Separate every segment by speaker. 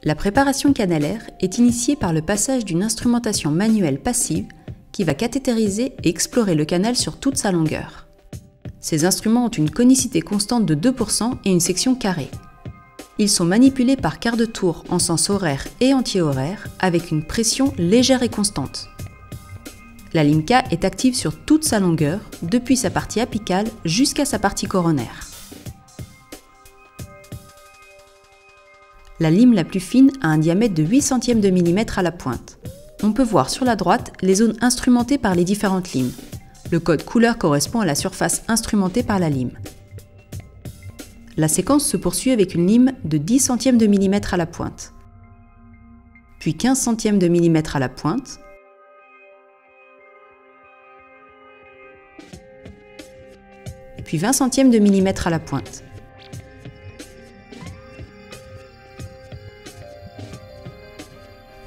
Speaker 1: La préparation canalaire est initiée par le passage d'une instrumentation manuelle passive qui va cathétériser et explorer le canal sur toute sa longueur. Ces instruments ont une conicité constante de 2% et une section carrée. Ils sont manipulés par quart de tour en sens horaire et anti-horaire avec une pression légère et constante. La lime K est active sur toute sa longueur, depuis sa partie apicale jusqu'à sa partie coronaire. La lime la plus fine a un diamètre de 8 centièmes de millimètre à la pointe. On peut voir sur la droite les zones instrumentées par les différentes limes. Le code couleur correspond à la surface instrumentée par la lime. La séquence se poursuit avec une lime de 10 centièmes de millimètre à la pointe, puis 15 centièmes de millimètre à la pointe, puis 20 centièmes de millimètre à la pointe.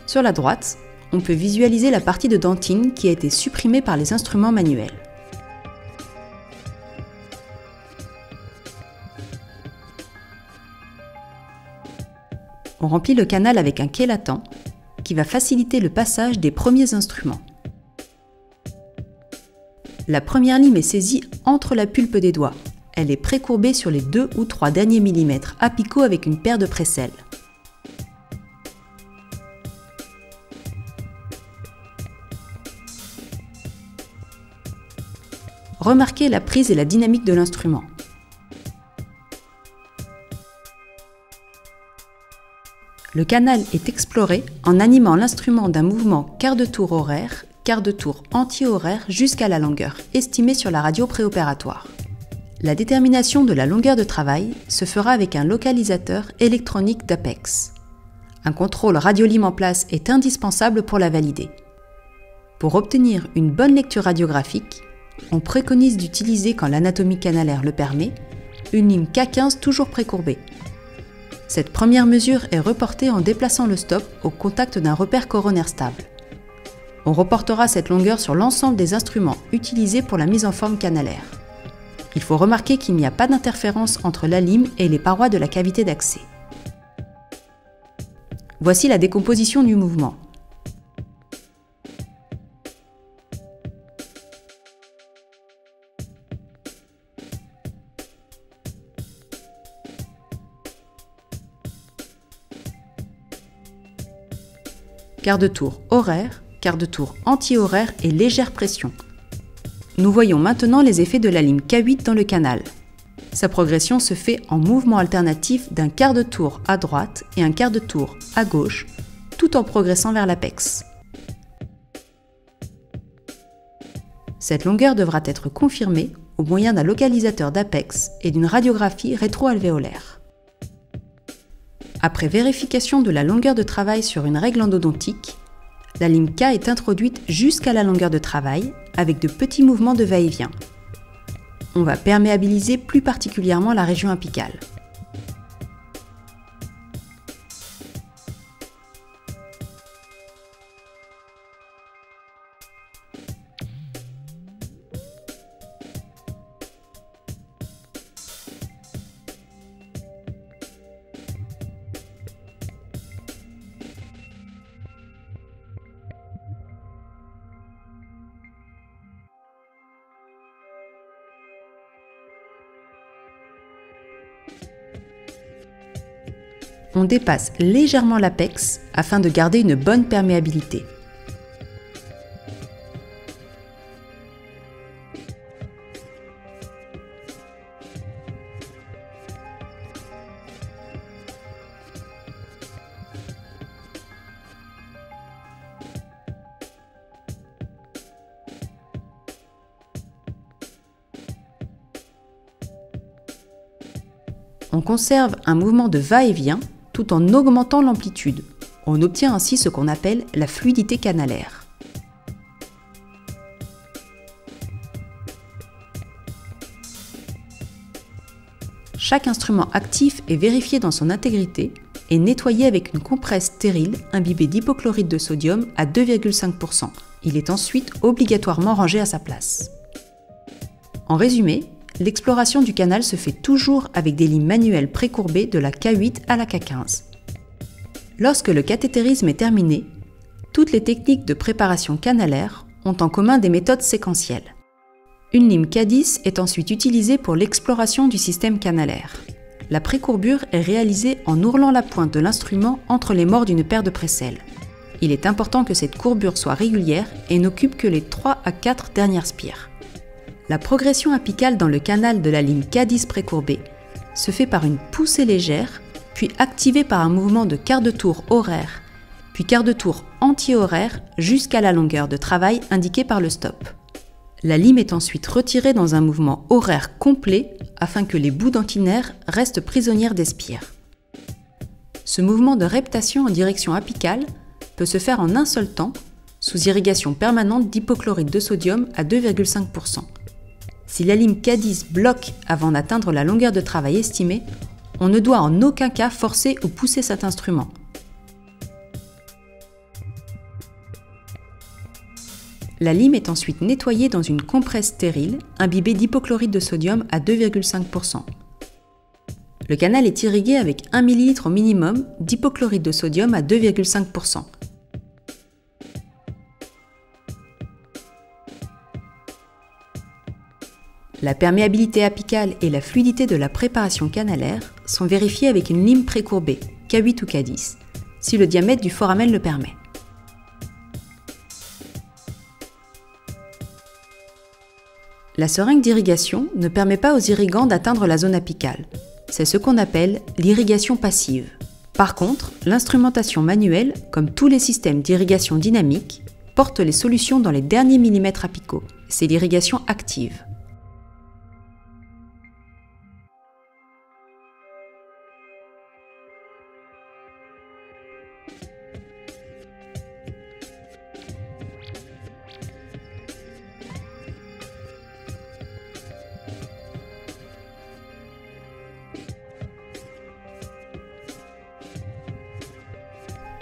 Speaker 1: Sur la droite, on peut visualiser la partie de dentine qui a été supprimée par les instruments manuels. On remplit le canal avec un chélatant qui va faciliter le passage des premiers instruments. La première lime est saisie entre la pulpe des doigts. Elle est précourbée sur les 2 ou 3 derniers millimètres apicaux avec une paire de presselles. Remarquez la prise et la dynamique de l'instrument. Le canal est exploré en animant l'instrument d'un mouvement quart de tour horaire, quart de tour anti-horaire jusqu'à la longueur estimée sur la radio préopératoire. La détermination de la longueur de travail se fera avec un localisateur électronique d'Apex. Un contrôle radiolime en place est indispensable pour la valider. Pour obtenir une bonne lecture radiographique, on préconise d'utiliser, quand l'anatomie canalaire le permet, une lime K15 toujours précourbée. Cette première mesure est reportée en déplaçant le stop au contact d'un repère coronaire stable. On reportera cette longueur sur l'ensemble des instruments utilisés pour la mise en forme canalaire. Il faut remarquer qu'il n'y a pas d'interférence entre la lime et les parois de la cavité d'accès. Voici la décomposition du mouvement. Quart de tour horaire, quart de tour anti-horaire et légère pression. Nous voyons maintenant les effets de la lime K8 dans le canal. Sa progression se fait en mouvement alternatif d'un quart de tour à droite et un quart de tour à gauche, tout en progressant vers l'apex. Cette longueur devra être confirmée au moyen d'un localisateur d'apex et d'une radiographie rétro-alvéolaire. Après vérification de la longueur de travail sur une règle endodontique, la lime K est introduite jusqu'à la longueur de travail avec de petits mouvements de va-et-vient. On va perméabiliser plus particulièrement la région apicale. On dépasse légèrement l'apex afin de garder une bonne perméabilité. On conserve un mouvement de va-et-vient tout en augmentant l'amplitude. On obtient ainsi ce qu'on appelle la fluidité canalaire. Chaque instrument actif est vérifié dans son intégrité et nettoyé avec une compresse stérile imbibée d'hypochlorite de sodium à 2,5%. Il est ensuite obligatoirement rangé à sa place. En résumé, l'exploration du canal se fait toujours avec des limes manuelles précourbées de la K8 à la K15. Lorsque le cathétérisme est terminé, toutes les techniques de préparation canalaire ont en commun des méthodes séquentielles. Une lime K10 est ensuite utilisée pour l'exploration du système canalaire. La précourbure est réalisée en ourlant la pointe de l'instrument entre les morts d'une paire de précelles. Il est important que cette courbure soit régulière et n'occupe que les 3 à 4 dernières spires. La progression apicale dans le canal de la lime K10 précourbée se fait par une poussée légère, puis activée par un mouvement de quart de tour horaire, puis quart de tour anti-horaire jusqu'à la longueur de travail indiquée par le stop. La lime est ensuite retirée dans un mouvement horaire complet afin que les bouts d'antinaire restent prisonnières des spires. Ce mouvement de reptation en direction apicale peut se faire en un seul temps, sous irrigation permanente d'hypochlorite de sodium à 2,5%. Si la lime K10 bloque avant d'atteindre la longueur de travail estimée, on ne doit en aucun cas forcer ou pousser cet instrument. La lime est ensuite nettoyée dans une compresse stérile, imbibée d'hypochlorite de sodium à 2,5%. Le canal est irrigué avec 1 ml au minimum d'hypochlorite de sodium à 2,5%. La perméabilité apicale et la fluidité de la préparation canalaire sont vérifiées avec une lime précourbée, K8 ou K10, si le diamètre du foramen le permet. La seringue d'irrigation ne permet pas aux irrigants d'atteindre la zone apicale. C'est ce qu'on appelle l'irrigation passive. Par contre, l'instrumentation manuelle, comme tous les systèmes d'irrigation dynamique, porte les solutions dans les derniers millimètres apicaux. C'est l'irrigation active.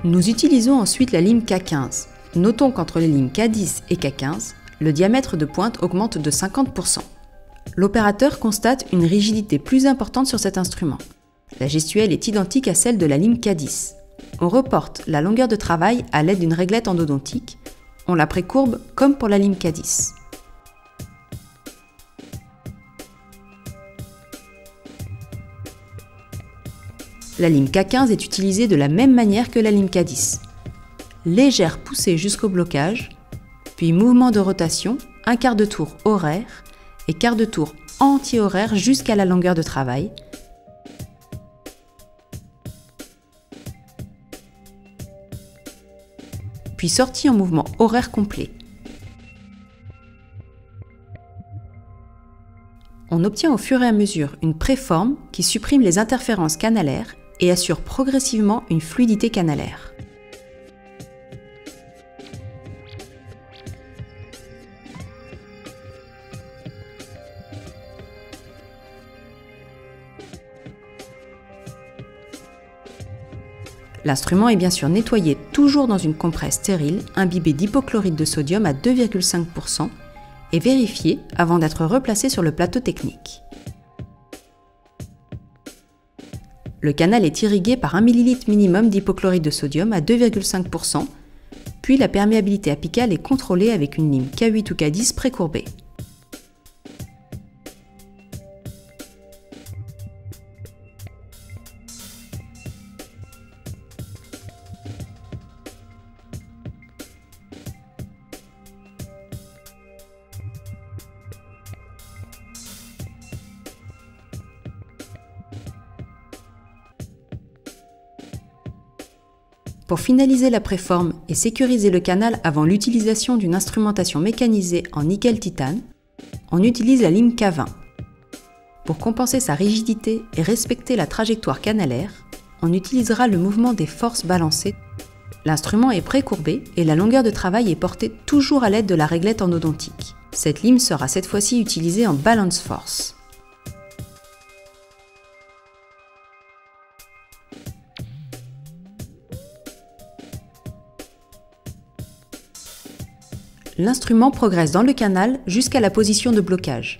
Speaker 1: Nous utilisons ensuite la lime K15. Notons qu'entre les limes K10 et K15, le diamètre de pointe augmente de 50%. L'opérateur constate une rigidité plus importante sur cet instrument. La gestuelle est identique à celle de la lime K10. On reporte la longueur de travail à l'aide d'une réglette endodontique. On la précourbe comme pour la lime K10. La lime K15 est utilisée de la même manière que la lime K10. Légère poussée jusqu'au blocage, puis mouvement de rotation, un quart de tour horaire et quart de tour anti-horaire jusqu'à la longueur de travail. Puis sortie en mouvement horaire complet. On obtient au fur et à mesure une préforme qui supprime les interférences canalaires et assure progressivement une fluidité canalaire. L'instrument est bien sûr nettoyé toujours dans une compresse stérile imbibée d'hypochlorite de sodium à 2,5% et vérifié avant d'être replacé sur le plateau technique. Le canal est irrigué par 1 ml minimum d'hypochlorite de sodium à 2,5%, puis la perméabilité apicale est contrôlée avec une lime K8 ou K10 précourbée. Pour finaliser la préforme et sécuriser le canal avant l'utilisation d'une instrumentation mécanisée en nickel-titane, on utilise la lime K20. Pour compenser sa rigidité et respecter la trajectoire canalaire, on utilisera le mouvement des forces balancées. L'instrument est précourbé et la longueur de travail est portée toujours à l'aide de la réglette endodontique. Cette lime sera cette fois-ci utilisée en balance force. L'instrument progresse dans le canal jusqu'à la position de blocage.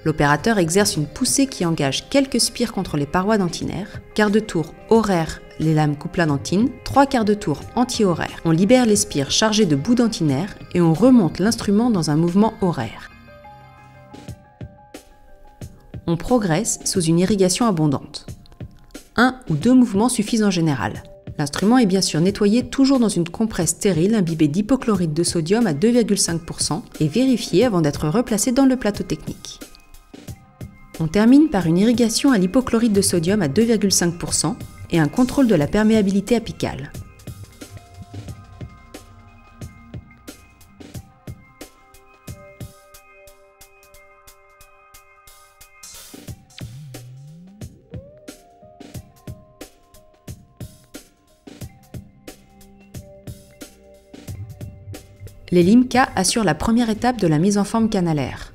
Speaker 1: L'opérateur exerce une poussée qui engage quelques spires contre les parois dentinaires, quart de tour horaire les lames coupla-dentines, 3 quarts de tour anti-horaire. On libère les spires chargées de bouts dentinaires et on remonte l'instrument dans un mouvement horaire. On progresse sous une irrigation abondante. 1 ou 2 mouvements suffisent en général. L'instrument est bien sûr nettoyé toujours dans une compresse stérile imbibée d'hypochlorite de sodium à 2,5% et vérifié avant d'être replacé dans le plateau technique. On termine par une irrigation à l'hypochlorite de sodium à 2,5% et un contrôle de la perméabilité apicale. Les LIMCA assurent la première étape de la mise en forme canalaire.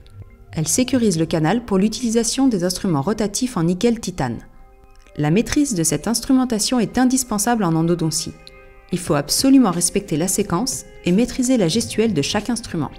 Speaker 1: Elles sécurisent le canal pour l'utilisation des instruments rotatifs en nickel-titane. La maîtrise de cette instrumentation est indispensable en endodontie. Il faut absolument respecter la séquence et maîtriser la gestuelle de chaque instrument.